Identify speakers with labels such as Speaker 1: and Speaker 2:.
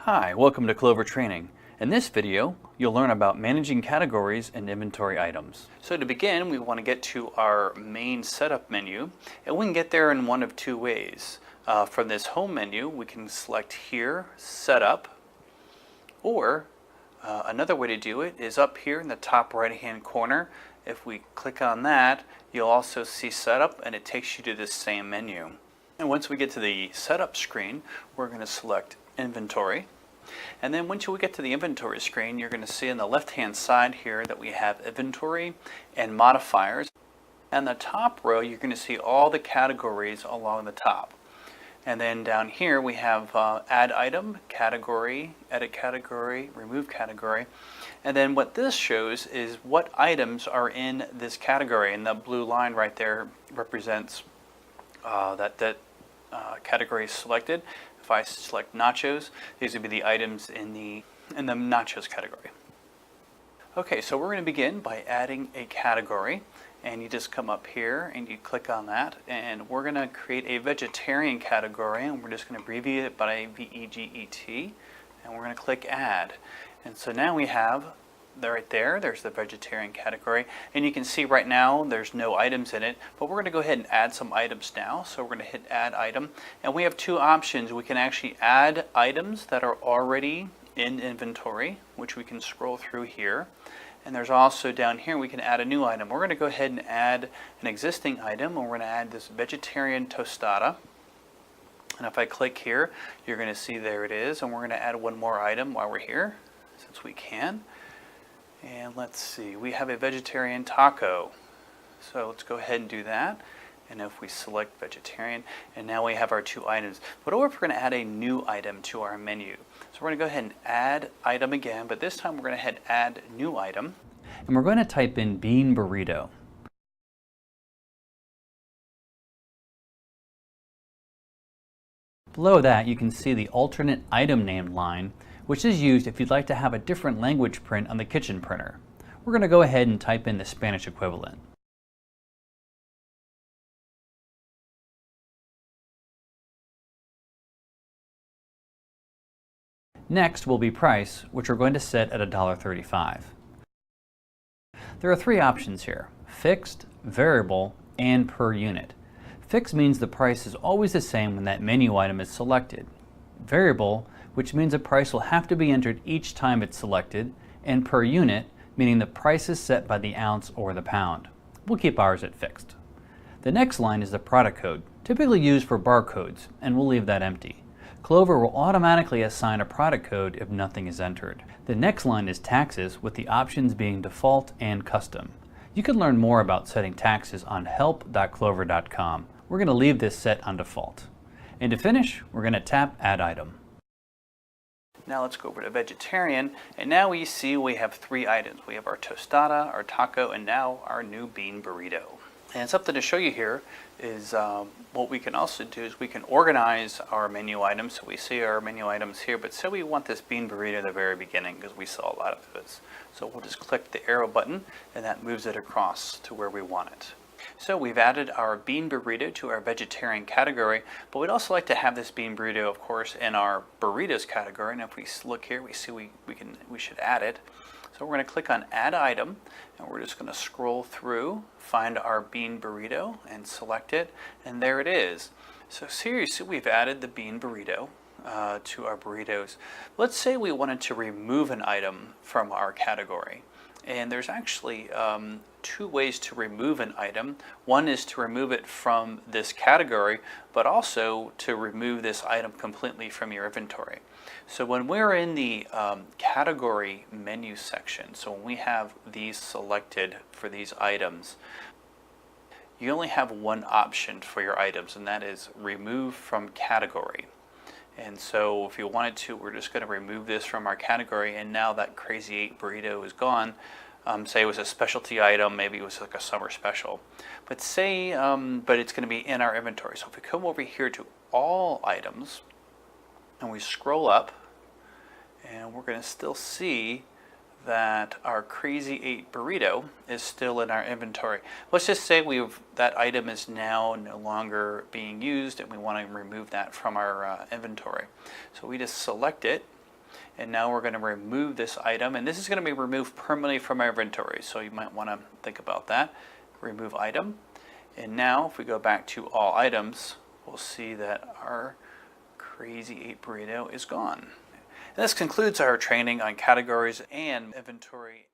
Speaker 1: Hi, welcome to Clover Training. In this video, you'll learn about managing categories and inventory items. So to begin, we want to get to our main setup menu, and we can get there in one of two ways. From this home menu, we can select here, Setup, or another way to do it is up here in the top right-hand corner. If we click on that, you'll also see Setup, and it takes you to this same menu. And once we get to the Setup screen, we're going to select Inventory. And then once we get to the inventory screen, you're going to see on the left hand side here that we have inventory and modifiers. And the top row, you're going to see all the categories along the top. And then down here we have add item, category, edit category, remove category. And then what this shows is what items are in this category. And the blue line right there represents that category is selected. If I select nachos, these would be the items in the nachos category. Okay, so we're going to begin by adding a category, and you just come up here and you click on that, and we're going to create a vegetarian category, and we're just going to abbreviate it by VEGET, and we're going to click add. And so now we have right there's the vegetarian category, and you can see right now there's no items in it, but we're going to go ahead and add some items now. So we're going to hit add item, and we have two options. We can actually add items that are already in inventory, which we can scroll through here, and there's also down here we can add a new item. We're going to go ahead and add an existing item, and we're going to add this vegetarian tostada. And if I click here, you're going to see there it is, and we're going to add one more item while we're here, since we can. And let's see, we have a vegetarian taco. So let's go ahead and do that. And if we select vegetarian, and now we have our two items. But what if we're going to add a new item to our menu? So we're going to go ahead and add item again, but this time we're going to hit add new item. And we're going to type in bean burrito. Below that, you can see the alternate item name line, which is used if you'd like to have a different language print on the kitchen printer. We're going to go ahead and type in the Spanish equivalent. Next will be price, which we're going to set at $1.35. There are three options here: fixed, variable, and per unit. Fixed means the price is always the same when that menu item is selected. Variable, which means the price will have to be entered each time it's selected, and per unit, meaning the price is set by the ounce or the pound. We'll keep ours at fixed. The next line is the product code, typically used for barcodes, and we'll leave that empty. Clover will automatically assign a product code if nothing is entered. The next line is taxes, with the options being default and custom. You can learn more about setting taxes on help.clover.com. We're going to leave this set on default. And to finish, we're going to tap add item. Now let's go over to vegetarian, and now we see we have three items. We have our tostada, our taco, and now our new bean burrito. And something to show you here is what we can also do is we can organize our menu items. So we see our menu items here, but say we want this bean burrito at the very beginning because we saw a lot of this. So we'll just click the arrow button, and that moves it across to where we want it. So we've added our bean burrito to our vegetarian category, but we'd also like to have this bean burrito, of course, in our burritos category. And if we look here, we see we should add it. So we're going to click on add item, and we're just going to scroll through, find our bean burrito, and select it, and there it is. So seriously, we've added the bean burrito to our burritos. Let's say we wanted to remove an item from our category. And there's actually two ways to remove an item. One is to remove it from this category, but also to remove this item completely from your inventory. So when we're in the category menu section, so when we have these selected for these items, you only have one option for your items, and that is remove from category. And so if you wanted to, we're just going to remove this from our category, and now that Crazy 8 burrito is gone. Say it was a specialty item, maybe it was like a summer special. But say, but it's going to be in our inventory. So if we come over here to all items, and we scroll up, and we're going to still see that our Crazy 8 burrito is still in our inventory. Let's just say that item is now no longer being used, and we want to remove that from our inventory. So we just select it, And now we're going to remove this item, and this is going to be removed permanently from our inventory, so you might want to think about that. Remove item. And now if we go back to all items, we'll see that our Crazy 8 burrito is gone. And this concludes our training on categories and inventory.